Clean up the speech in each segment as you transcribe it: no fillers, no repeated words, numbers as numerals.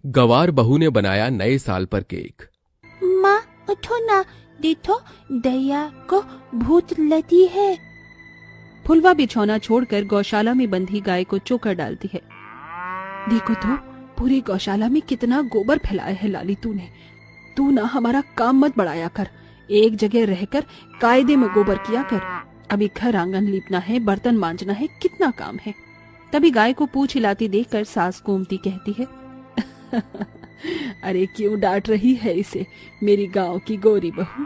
गवार बहू ने बनाया नए साल पर केक। माँ उठो ना, देखो दैया को भूत लगी है। फुलवा बिछौना छोड़कर गौशाला में बंधी गाय को चोकर डालती है। देखो तो पूरी गौशाला में कितना गोबर फैलाया है लाली तूने। तू ना हमारा काम मत बढ़ाया कर, एक जगह रहकर कायदे में गोबर किया कर। अभी घर आंगन लीपना है, बर्तन मांजना है, कितना काम है। तभी गाय को पूंछ हिलाती देखकर सास गोमती कहती है अरे क्यों डांट रही है इसे, मेरी गांव की गोरी बहू।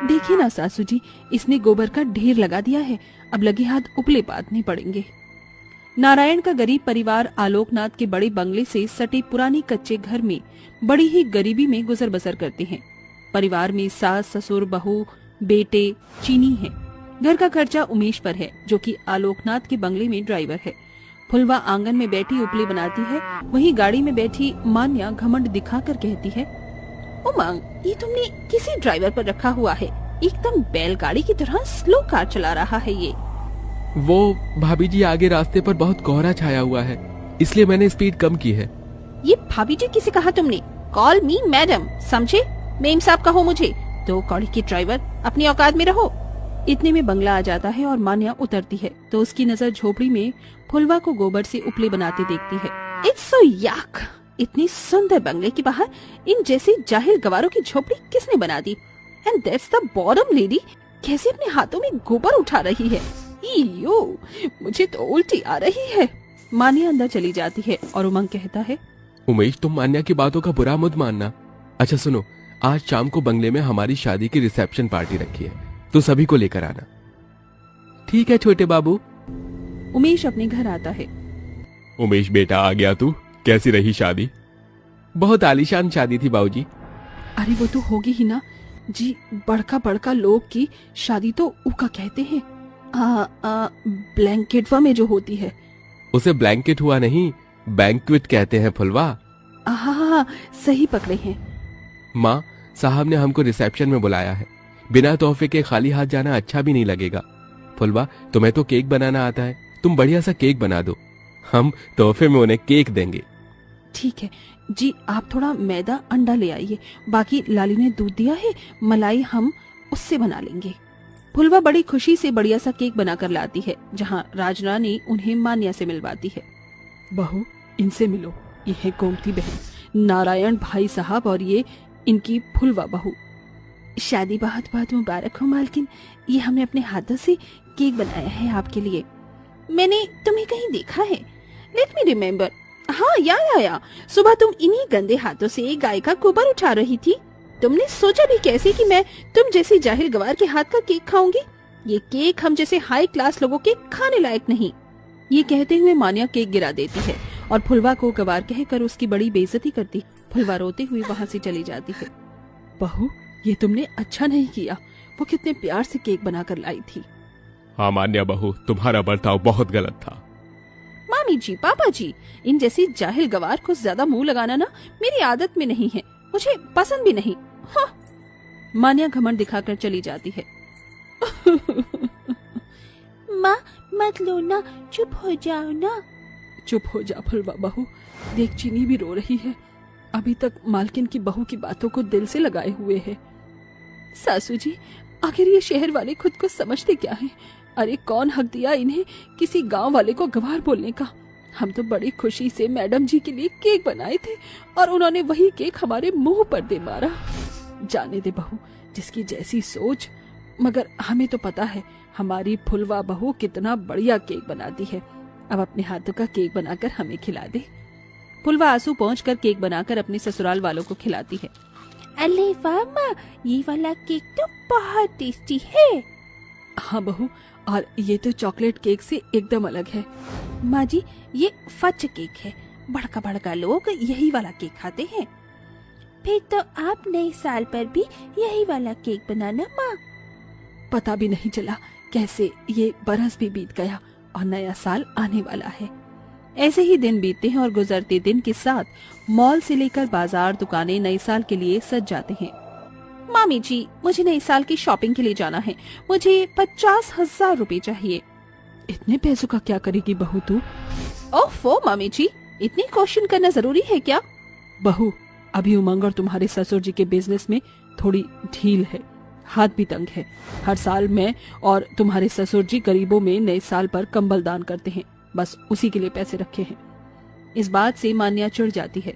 देखिए ना सासू जी, इसने गोबर का ढेर लगा दिया है, अब लगे हाथ उपले बांधने पड़ेंगे। नारायण का गरीब परिवार आलोकनाथ के बड़े बंगले से सटे पुराने कच्चे घर में बड़ी ही गरीबी में गुजर बसर करते हैं। परिवार में सास ससुर बहू बेटे चीनी है। घर का खर्चा उमेश पर है, जो कि आलोकनाथ के बंगले में ड्राइवर है। फुलवा आंगन में बैठी उपली बनाती है, वहीं गाड़ी में बैठी मान्या घमंड दिखाकर कहती है, उमंग, ये तुमने किसी ड्राइवर पर रखा हुआ है, एकदम बैलगाड़ी की तरह स्लो कार चला रहा है ये। वो भाभी जी, आगे रास्ते पर बहुत कोहरा छाया हुआ है, इसलिए मैंने स्पीड कम की है। ये भाभी जी किसे कहा तुमने? कॉल मी मैडम, समझे? मेम साहब कहो मुझे। तो कौड़ी की ड्राइवर, अपनी औकात में रहो। इतने में बंगला आ जाता है और मान्या उतरती है तो उसकी नजर झोपड़ी में फुलवा को गोबर से उपले बनाते देखती है। इट्स सो याक, इतनी सुंदर बंगले के बाहर इन जैसे जाहिल गवारों की झोपड़ी किसने बना दी? And that's the bottom lady, कैसे अपने हाथों में गोबर उठा रही है। यो, मुझे तो उल्टी आ रही है। मान्या अंदर चली जाती है और उमंग कहता है, उमेश, तुम मान्या की बातों का बुरा मत मानना। अच्छा सुनो, आज शाम को बंगले में हमारी शादी की रिसेप्शन पार्टी रखी है, तो सभी को लेकर आना। ठीक है छोटे बाबू। उमेश अपने घर आता है। उमेश बेटा, आ गया तू? कैसी रही शादी? बहुत आलीशान शादी थी बाबूजी। अरे वो तो होगी ही ना जी, बड़का बड़का लोग की शादी तो उका कहते हैं। ब्लैंकेटवा में जो होती है उसे ब्लैंकेट हुआ नहीं, बैंक्वेट कहते हैं फुलवा। हाँ, सही पकड़े हैं। माँ, साहब ने हमको रिसेप्शन में बुलाया है, बिना तोहफे के खाली हाथ जाना अच्छा भी नहीं लगेगा। फुलवा, तुम्हें तो केक बनाना आता है, तुम बढ़िया सा केक बना दो, हम तोहफे में उन्हें केक देंगे। ठीक है जी, आप थोड़ा मैदा अंडा ले आइए, बाकी लाली ने दूध दिया है, मलाई हम उससे बना लेंगे। फुलवा बड़ी खुशी से बढ़िया सा केक बनाकर लाती है, जहाँ राजरानी उन्हें मान्या से मिलवाती है। बहू, इनसे मिलो, ये है गोमती बहन, नारायण भाई साहब और ये इनकी फुलवा बहू। शादी बहुत बहुत मुबारक हो मालकिन, ये हमने अपने हाथों से केक बनाया है आपके लिए। मैंने तुम्हें कहीं देखा है, लेट मी रिमेम्बर। हाँ, या सुबह तुम इन्हीं गंदे हाथों से गाय का गोबर उठा रही थी। तुमने सोचा भी कैसे कि मैं तुम जैसी जाहिल गवार के हाथ का केक खाऊंगी? ये केक हम जैसे हाई क्लास लोगों के खाने लायक नहीं। ये कहते हुए मान्या केक गिरा देती है और फुलवा को गवार कहकर उसकी बड़ी बेइज्जती करती। फुलवा रोते हुए वहाँ से चली जाती है। बहू, ये तुमने अच्छा नहीं किया, वो कितने प्यार से केक बनाकर लाई थी। हाँ मान्या बहू, तुम्हारा बर्ताव बहुत गलत था। मामी जी, पापा जी, इन जैसी जाहिल गवार को ज्यादा मुंह लगाना ना मेरी आदत में नहीं है, मुझे पसंद भी नहीं। हाँ। मान्या घमंड दिखाकर चली जाती है। माँ मत लो ना, चुप हो जाओ ना। चुप हो जा फुलवा बहू, देख चीनी भी रो रही है, अभी तक मालकिन की बहू की बातों को दिल से लगाए हुए है। सासू जी, आखिर ये शहर वाले खुद को समझते क्या हैं? अरे कौन हक दिया इन्हें किसी गांव वाले को गवार बोलने का? हम तो बड़ी खुशी से मैडम जी के लिए केक बनाए थे और उन्होंने वही केक हमारे मुंह पर दे मारा। जाने दे बहू, जिसकी जैसी सोच, मगर हमें तो पता है हमारी फुलवा बहू कितना बढ़िया केक बनाती है। अब अपने हाथों का केक बनाकर हमें खिला दे। फुलवा आंसू पहुंचकर केक बनाकर अपने ससुराल वालों को खिलाती है। अरे वाह माँ, ये वाला केक तो बहुत टेस्टी है। हाँ बहू, और ये तो चॉकलेट केक से एकदम अलग है। माँ जी, ये फच केक है, बड़का बड़का लोग यही वाला केक खाते हैं। फिर तो आप नए साल पर भी यही वाला केक बनाना माँ। पता भी नहीं चला कैसे ये बरस भी बीत गया और नया साल आने वाला है। ऐसे ही दिन बीतते हैं और गुजरते दिन के साथ मॉल से लेकर बाजार, दुकानें नए साल के लिए सज जाते हैं। मामी जी, मुझे नए साल की शॉपिंग के लिए जाना है, मुझे 50,000 रुपए चाहिए। इतने पैसों का क्या करेगी बहू तू? ओफो मामी जी, इतनी क्वेश्चन करना जरूरी है क्या? बहू, अभी उमंग और तुम्हारे ससुर जी के बिजनेस में थोड़ी ढील है, हाथ भी तंग है। हर साल मैं और तुम्हारे ससुर जी गरीबों में नए साल पर कंबल दान करते हैं, बस उसी के लिए पैसे रखे हैं। इस बात से मान्या चिढ़ जाती है।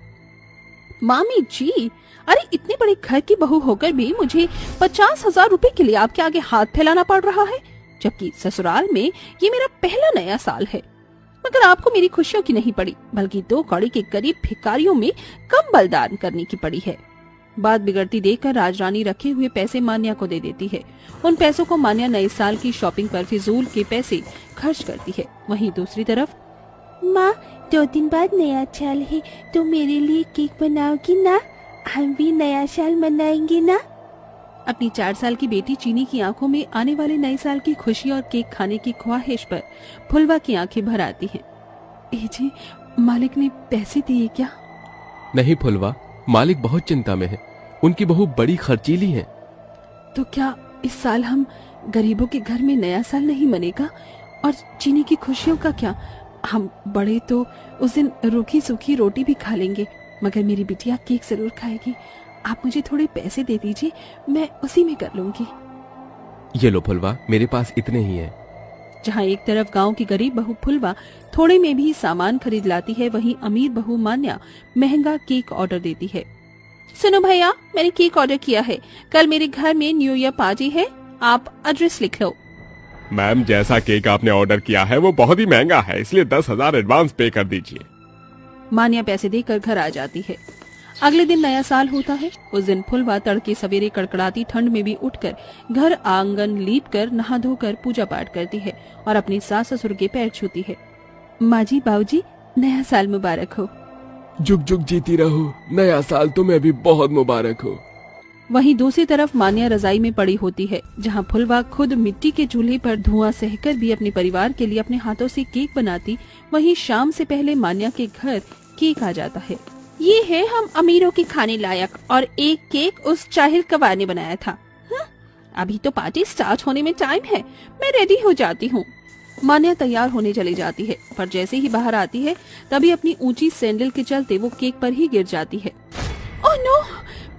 मामी जी, अरे इतने बड़े घर की बहू होकर भी मुझे 50,000 रुपए के लिए आपके आगे हाथ फैलाना पड़ रहा है, जबकि ससुराल में ये मेरा पहला नया साल है। मगर आपको मेरी खुशियों की नहीं पड़ी, बल्कि 2 कौड़ी के गरीब भिखारियों में कंबल दान करने की पड़ी है। बात बिगड़ती देखकर राजरानी रखे हुए पैसे मान्या को दे देती है। उन पैसों को मान्या नए साल की शॉपिंग पर फिजूल के पैसे खर्च करती है। वहीं दूसरी तरफ, माँ 2 दिन बाद नया साल है, तो मेरे लिए केक बनाओगी ना? हम भी नया साल मनाएंगे ना? अपनी 4 साल की बेटी चीनी की आंखों में आने वाले नए साल की खुशी और केक खाने की ख्वाहिश पर फुलवा की आंखें भर आती हैं। जी, मालिक ने पैसे दिए क्या? नहीं फुलवा, मालिक बहुत चिंता में है। उनकी बहू बड़ी खर्चीली है। तो क्या इस साल हम गरीबों के घर में नया साल नहीं मनेगा? और चीनी की खुशियों का क्या? हम बड़े तो उस दिन रूखी सूखी रोटी भी खा लेंगे, मगर मेरी बिटिया केक जरूर खाएगी। आप मुझे थोड़े पैसे दे दीजिए, मैं उसी में कर लूंगी। ये लो फुलवा, मेरे पास इतने ही हैं। जहाँ एक तरफ गांव की गरीब बहू फुलवा थोड़े में भी सामान खरीद लाती है, वहीं अमीर बहू मान्या महंगा केक ऑर्डर देती है। सुनो भैया, मैंने केक ऑर्डर किया है। कल मेरे घर में न्यू ईयर पार्टी है, आप एड्रेस लिख लो। मैम, जैसा केक आपने ऑर्डर किया है वो बहुत ही महंगा है, इसलिए 10,000 एडवांस पे कर दीजिए। मान्या पैसे देकर घर आ जाती है। अगले दिन नया साल होता है। उस दिन फुलवा तड़के सवेरे कड़कड़ाती ठंड में भी उठकर घर आंगन लीपकर नहा धोकर पूजा पाठ करती है और अपनी सास ससुर के पैर छूती है। माँ जी, बाबूजी, नया साल मुबारक हो। जुग जुग जीती रहो, नया साल तुम्हें भी बहुत मुबारक हो। वहीं दूसरी तरफ मान्या रजाई में पड़ी होती है, जहां फुलवा खुद मिट्टी के चूल्हे पर धुआं सहकर भी अपने परिवार के लिए अपने हाथों से केक बनाती। वहीं शाम से पहले मान्या के घर केक आ जाता है। ये है हम अमीरों के खाने लायक, और एक केक उस चाहिर कवार ने बनाया था। अभी तो पार्टी स्टार्ट होने में टाइम है, मैं रेडी हो जाती हूँ। मान्या तैयार होने चली जाती है, पर जैसे ही बाहर आती है तभी अपनी ऊंची सैंडल के चलते वो केक पर ही गिर जाती है। ओह नो,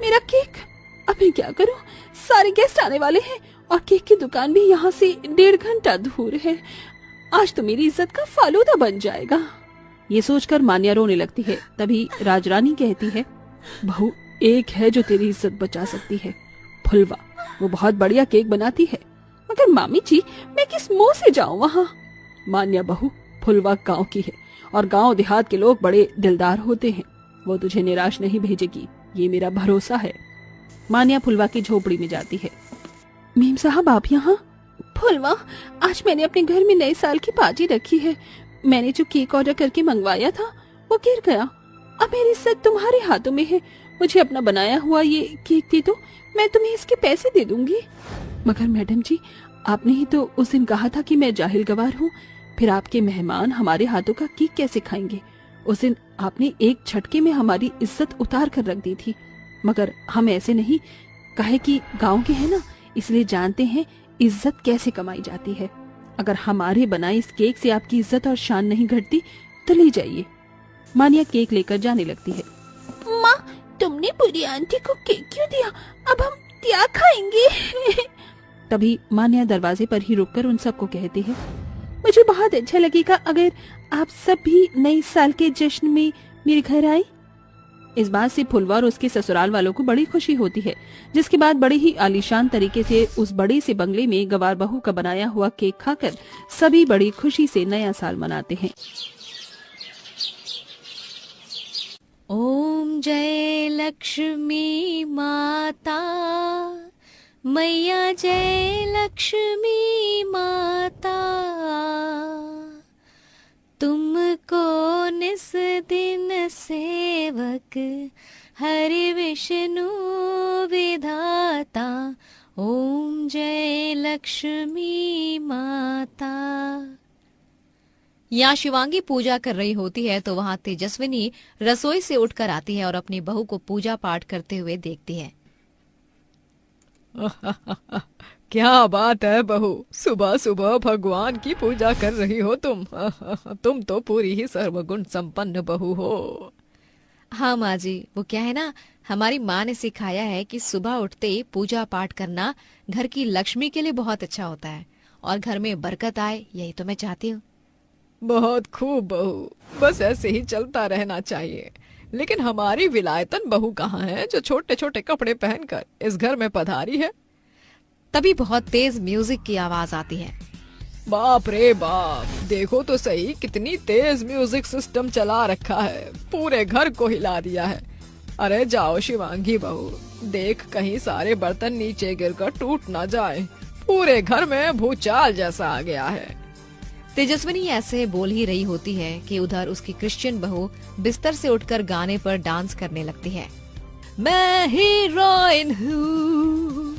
मेरा केक! अब मैं क्या करूं? सारे गेस्ट आने वाले हैं और केक की दुकान भी यहाँ से 1.5 घंटा दूर है। आज तो मेरी इज्जत का फालूदा बन जाएगा। ये सोचकर मान्या रोने लगती है। तभी राजरानी कहती है, बहू, एक है जो तेरी इज्जत बचा सकती है, फुलवा। वो बहुत बढ़िया केक बनाती है। मगर मामी जी, मैं किस मुंह से जाऊं वहाँ? मान्या बहू, फुलवा गांव की है और गांव देहात के लोग बड़े दिलदार होते हैं। वो तुझे निराश नहीं भेजेगी, ये मेरा भरोसा है। मान्या फुलवा की झोपड़ी में जाती है। मीम साहब, आप यहाँ? फुलवा, आज मैंने अपने घर में नए साल की पार्टी रखी है। मैंने जो केक ऑर्डर करके मंगवाया था वो गिर गया। अब मेरी इज्जत तुम्हारे हाथों में है। मुझे अपना बनाया हुआ ये केक दे दो, मैं तुम्हें इसके पैसे दे दूंगी। मगर मैडम जी, आपने ही तो उस दिन कहा था कि मैं जाहिल गवार हूँ, फिर आपके मेहमान हमारे हाथों का केक कैसे खाएंगे? उस दिन आपने एक झटके में हमारी इज्जत उतार कर रख दी थी। मगर हम ऐसे नहीं, काहे कि गांव के हैं ना, इसलिए जानते हैं इज्जत कैसे कमाई जाती है। अगर हमारे बनाए इस केक से आपकी इज्जत और शान नहीं घटती तो ले जाइए। मानिया केक लेकर जाने लगती है। माँ, तुमने बुरी आंटी को केक क्यों दिया? अब हम क्या खाएंगे? तभी मानिया दरवाजे पर ही रुककर उन सबको कहती है, मुझे बहुत अच्छा लगेगा अगर आप सब भी नए साल के जश्न में मेरे घर आए। इस बात से फुलवा और उसके ससुराल वालों को बड़ी खुशी होती है, जिसके बाद बड़े ही आलीशान तरीके से उस बड़े से बंगले में गवार बहू का बनाया हुआ केक खाकर सभी बड़ी खुशी से नया साल मनाते हैं। ओम जय लक्ष्मी माता मैया, जय लक्ष्मी माता, तुमको निस दिन सेवक हरि विष्णु विधाता। ओम जय लक्ष्मी माता। यहाँ शिवांगी पूजा कर रही होती है तो वहाँ तेजस्विनी रसोई से उठकर आती है और अपनी बहू को पूजा पाठ करते हुए देखती है। क्या बात है बहू, सुबह सुबह भगवान की पूजा कर रही हो तुम। तुम तो पूरी ही सर्वगुण संपन्न बहू हो। हाँ माँ जी, वो क्या है ना, हमारी माँ ने सिखाया है कि सुबह उठते ही पूजा पाठ करना घर की लक्ष्मी के लिए बहुत अच्छा होता है और घर में बरकत आए, यही तो मैं चाहती हूँ। बहुत खूब बहू, बस ऐसे ही चलता रहना चाहिए। लेकिन हमारी विलायतन बहू कहाँ है जो छोटे छोटे कपड़े पहनकर इस घर में पधारी है? तभी बहुत तेज म्यूजिक की आवाज आती है। बाप रे बाप, देखो तो सही कितनी तेज म्यूजिक सिस्टम चला रखा है, पूरे घर को हिला दिया है। अरे जाओ शिवांगी बहू, देख कहीं सारे बर्तन नीचे गिरकर टूट ना जाए, पूरे घर में भूचाल जैसा आ गया है। तेजस्विनी ऐसे बोल ही रही होती है कि उधर उसकी क्रिश्चियन बहू बिस्तर से उठकर गाने पर डांस करने लगती है। मैं हीरोइन हूँ,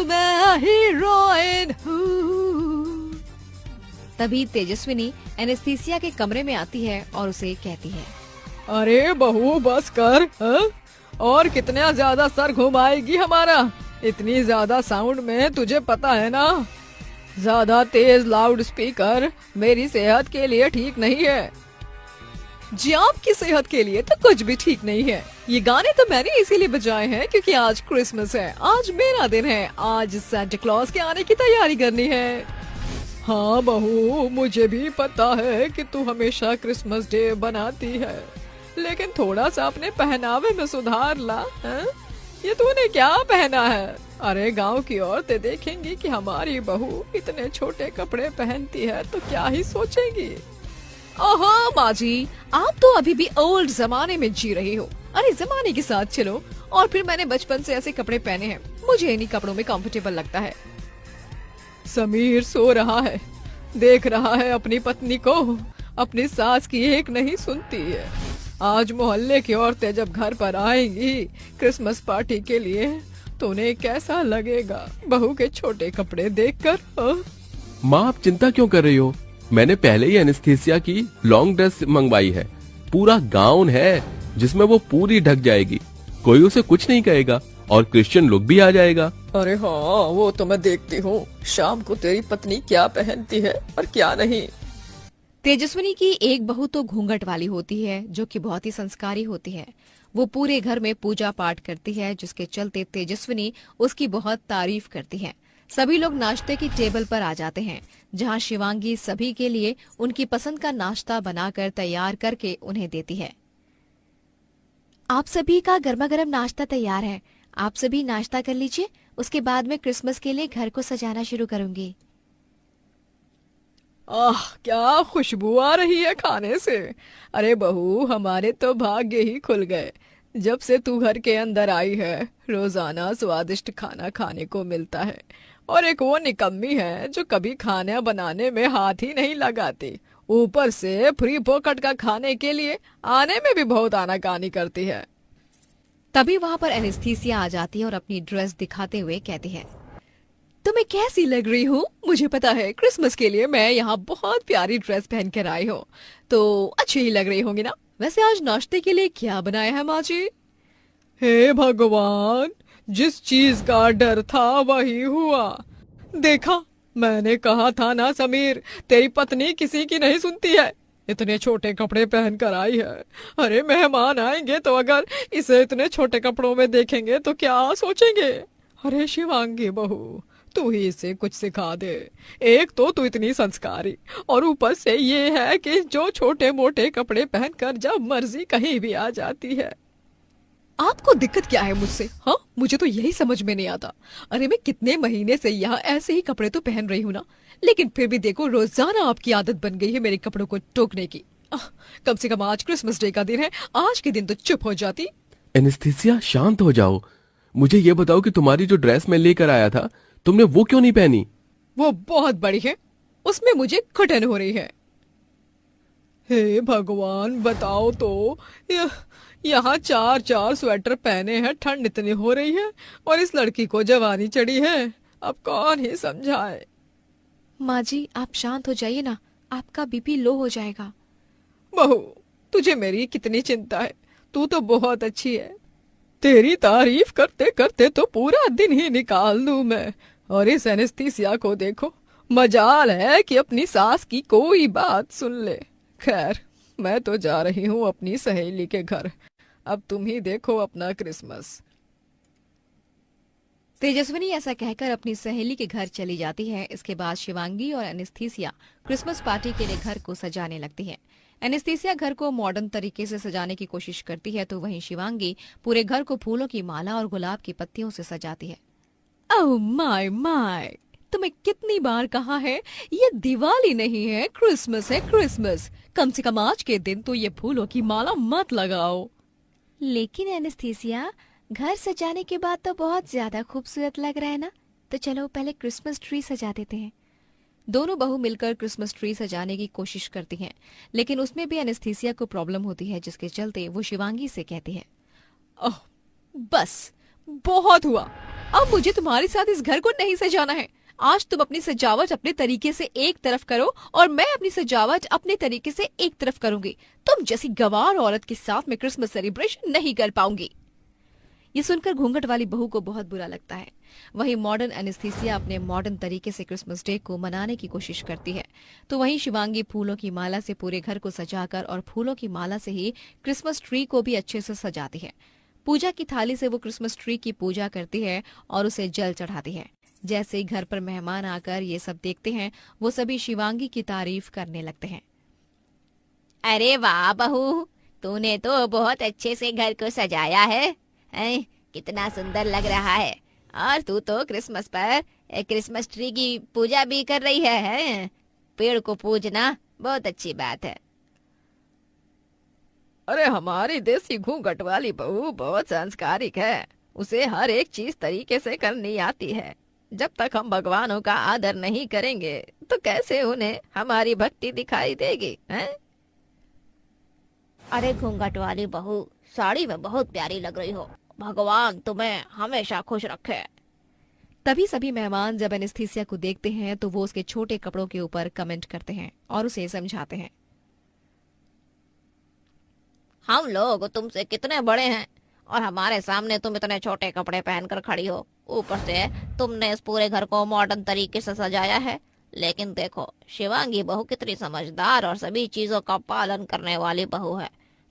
मैं हीरोइन हूँ। तभी तेजस्विनी एनेस्थीसिया के कमरे में आती है और उसे कहती है, अरे बहू बस कर, हा? और कितना ज्यादा सर घुमाएगी हमारा? इतनी ज्यादा साउंड में तुझे पता है ना, ज्यादा तेज लाउड स्पीकर मेरी सेहत के लिए ठीक नहीं है। जी आपकी सेहत के लिए तो कुछ भी ठीक नहीं है। ये गाने तो मैंने इसीलिए बजाए हैं क्योंकि आज क्रिसमस है, आज मेरा दिन है, आज सेंटा क्लॉज के आने की तैयारी करनी है। हाँ बहू, मुझे भी पता है कि तू हमेशा क्रिसमस डे बनाती है, लेकिन थोड़ा सा अपने पहनावे में सुधार ला। है? ये तूने क्या पहना है? अरे गांव की औरतें देखेंगी कि हमारी बहू इतने छोटे कपड़े पहनती है तो क्या ही सोचेंगी। ओहो माँ जी, आप तो अभी भी ओल्ड जमाने में जी रही हो। अरे जमाने के साथ चलो। और फिर मैंने बचपन से ऐसे कपड़े पहने हैं, मुझे इन्हीं कपड़ों में कंफर्टेबल लगता है। समीर सो रहा है, देख रहा है अपनी पत्नी को, अपनी सास की एक नहीं सुनती है। आज मोहल्ले की औरतें जब घर पर आएंगी क्रिसमस पार्टी के लिए तो उन्हें कैसा लगेगा बहू के छोटे कपड़े देखकर। माँ आप चिंता क्यों कर रही हो? मैंने पहले ही एनेस्थीसिया की लॉन्ग ड्रेस मंगवाई है, पूरा गाउन है जिसमें वो पूरी ढक जाएगी, कोई उसे कुछ नहीं कहेगा और क्रिश्चियन लुक भी आ जाएगा। अरे हाँ, वो तो मैं देखती हूँ शाम को तेरी पत्नी क्या पहनती है और क्या नहीं। तेजस्विनी की एक बहू तो घूंघट वाली होती है जो कि बहुत ही संस्कारी होती है। वो पूरे घर में पूजा पाठ करती है, जिसके चलते तेजस्विनी उसकी बहुत तारीफ करती है। सभी लोग नाश्ते की टेबल पर आ जाते हैं, जहां शिवांगी सभी के लिए उनकी पसंद का नाश्ता बनाकर तैयार करके उन्हें देती है। आप सभी का गर्मा गर्म नाश्ता तैयार है, आप सभी नाश्ता कर लीजिए, उसके बाद मैं क्रिसमस के लिए घर को सजाना शुरू करूंगी। आह, क्या खुशबू आ रही है खाने से। अरे बहू, हमारे तो भाग्य ही खुल गए, जब से तू घर के अंदर आई है। रोजाना स्वादिष्ट खाना खाने को मिलता है और एक वो निकम्मी है जो कभी खाना बनाने में हाथ ही नहीं लगाती, ऊपर से फ्री पॉकेट का खाने के लिए आने में भी बहुत आनाकानी करती है। तभी वहां पर एनेस्थीसिया आ जाती है और अपनी ड्रेस दिखाते हुए कहती है, तुम्हें कैसी लग रही हूँ? मुझे पता है क्रिसमस के लिए मैं यहाँ बहुत प्यारी ड्रेस पहन कर आई हूँ, तो अच्छी ही लग रही होंगी ना। वैसे आज नाश्ते के लिए क्या बनाया है माँ जी? हे भगवान, जिस चीज का डर था वही हुआ। देखा, मैंने कहा था ना समीर, तेरी पत्नी किसी की नहीं सुनती है। इतने छोटे कपड़े पहन कर आई है। अरे मेहमान आएंगे तो अगर इसे इतने छोटे कपड़ों में देखेंगे तो क्या सोचेंगे। अरे शिवांगी बहू, तू ही इसे कुछ सिखा दे। एक तो तू इतनी संस्कारी और ऊपर से ये है कि जो छोटे मोटे कपड़े पहनकर जब मर्जी कहीं भी आ जाती है। आपको दिक्कत क्या है मुझसे? हाँ, मुझे तो यही समझ में नहीं आता। अरे मैं कितने महीने से यहाँ ऐसे ही कपड़े तो पहन रही हूँ ना, लेकिन फिर भी देखो रोजाना आपकी आदत बन गई है मेरे कपड़ों को टोकने की। कम से कम आज क्रिसमस डे का दिन है, आज के दिन तो चुप हो जाती। एनेस्थीसिया शांत हो जाओ, मुझे ये बताओ कि तुम्हारी जो ड्रेस मैं लेकर आया था तुमने वो क्यों नहीं पहनी? वो बहुत बड़ी है, उसमें मुझे घुटन हो रही है। हे भगवान, बताओ तो, यहाँ 4 स्वेटर पहने हैं, ठंड इतनी हो रही है और इस लड़की को जवानी चढ़ी है, अब कौन ही समझाए। माँ जी आप शांत हो जाइए ना, आपका बीपी लो हो जाएगा। बहू, तुझे मेरी कितनी चिंता है, तू तो बहुत अच्छी है। तेरी तारीफ करते करते तो पूरा दिन ही निकाल दूं मैं। और इस एनेस्थीसिया को देखो, मजाल है कि अपनी सास की कोई बात सुन ले। खैर, मैं तो जा रही हूँ अपनी सहेली के घर। अब तुम ही देखो अपना क्रिसमस। तेजस्विनी ऐसा कहकर अपनी सहेली के घर चली जाती है। इसके बाद शिवांगी और एनेस्थीसिया क्रिसमस पार्टी के लिए घर को सजाने लगती है। एनेस्थीसिया घर को मॉडर्न तरीके से सजाने की कोशिश करती है तो वहीं शिवांगी पूरे घर को फूलों की माला और गुलाब की पत्तियों से सजाती है। ओह माय माय, तुम्हें कितनी बार कहा है ये दिवाली नहीं है, क्रिसमस है क्रिसमस। कम से कम आज के दिन तो ये फूलों की माला मत लगाओ। लेकिन एनेस्थीसिया, घर सजाने के बाद तो बहुत ज्यादा खूबसूरत लग रहा है ना, तो चलो पहले क्रिसमस ट्री सजा देते हैं। दोनों बहू मिलकर क्रिसमस ट्री सजाने की कोशिश करती हैं, लेकिन उसमें भी एनेस्थीसिया को प्रॉब्लम होती है, जिसके चलते वो शिवांगी से कहती है, ओह बस बहुत हुआ, अब मुझे तुम्हारे साथ इस घर को नहीं सजाना है। आज तुम अपनी सजावट अपने तरीके से एक तरफ करो और मैं अपनी सजावट अपने तरीके से एक तरफ करूंगी। तुम जैसी गंवार औरत के साथ मैं क्रिसमस सेलिब्रेशन नहीं कर पाऊंगी। ये सुनकर घूंघट वाली बहू को बहुत बुरा लगता है। वहीं मॉडर्न एनेस्थीसिया अपने मॉडर्न तरीके से क्रिसमस डे को मनाने की कोशिश करती है, तो वहीं शिवांगी फूलों की माला से पूरे घर को सजाकर और फूलों की माला से ही क्रिसमस ट्री को भी अच्छे से सजाती है। पूजा की थाली से वो क्रिसमस ट्री की पूजा करती है और उसे जल चढ़ाती है। जैसे ही घर पर मेहमान आकर ये सब देखते हैं, वो सभी शिवांगी की तारीफ करने लगते हैं। अरे वाह बहू, तूने तो बहुत अच्छे से घर को सजाया है, कितना सुंदर लग रहा है। और तू तो क्रिसमस पर क्रिसमस ट्री की पूजा भी कर रही है। पेड़ को पूजना बहुत अच्छी बात है। अरे हमारी देसी घूंघट वाली बहू बहुत संस्कारिक है, उसे हर एक चीज तरीके से करनी आती है। जब तक हम भगवानों का आदर नहीं करेंगे तो कैसे उन्हें हमारी भक्ति दिखाई देगी, हैं? अरे घूंघट वाली बहू, साड़ी में बहुत प्यारी लग रही हो, भगवान तुम्हें हमेशा खुश रखे। तभी सभी मेहमान जब एनेस्थीसिया को देखते हैं तो वो उसके छोटे कपड़ों के ऊपर कमेंट करते हैं और उसे समझाते हैं। हम लोग तुमसे कितने बड़े हैं और हमारे सामने तुम इतने छोटे कपड़े पहनकर खड़ी हो। ऊपर से तुमने इस पूरे घर को मॉडर्न तरीके से सजाया है, लेकिन देखो शिवांगी बहू कितनी समझदार और सभी चीजों का पालन करने वाली बहू है।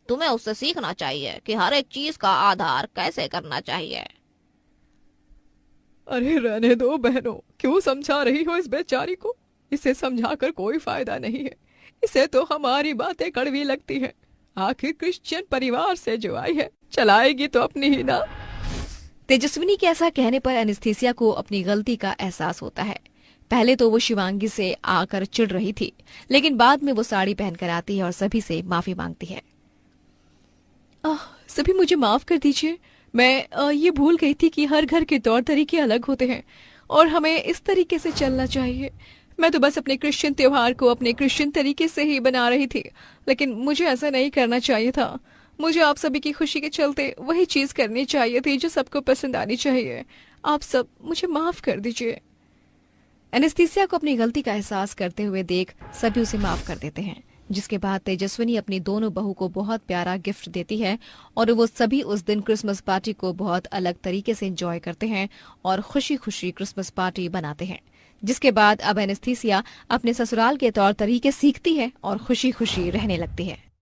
तुम्हें उससे सीखना चाहिए कि हर एक चीज का आधार कैसे करना चाहिए। अरे रहने दो बहनों, क्यों समझा रही हो इस बेचारी को? इसे समझाकर कोई फायदा नहीं है। इसे तो हमारी बातें कड़वी लगती है। आखिर क्रिश्चियन परिवार से जो आई है, चलाएगी तो अपनी ही ना। तेजस्विनी के ऐसा कहने पर एनेस्थीसिया को अपनी गलती का एहसास होता है। पहले तो वो शिवांगी से आकर चिढ़ रही थी, लेकिन बाद में वो साड़ी पहनकर आती है और सभी से माफी मांगती है। सभी मुझे माफ कर दीजिए, मैं ये भूल गई थी कि हर घर के तौर तरीके अलग होते हैं और हमें इस तरीके से चलना चाहिए। मैं तो बस अपने क्रिश्चियन त्योहार को अपने क्रिश्चियन तरीके से ही बना रही थी, लेकिन मुझे ऐसा नहीं करना चाहिए था। मुझे आप सभी की खुशी के चलते वही चीज करनी चाहिए थी जो सबको पसंद आनी चाहिए। आप सब मुझे माफ कर दीजिए। एनेस्थीसिया को अपनी गलती का एहसास करते हुए देख सभी उसे माफ कर देते हैं, जिसके बाद तेजस्विनी अपनी दोनों बहू को बहुत प्यारा गिफ्ट देती है और वो सभी उस दिन क्रिसमस पार्टी को बहुत अलग तरीके से एंजॉय करते हैं और खुशी खुशी क्रिसमस पार्टी बनाते हैं। जिसके बाद अब एनेस्थीसिया अपने ससुराल के तौर तरीके सीखती है और खुशी खुशी रहने लगती है।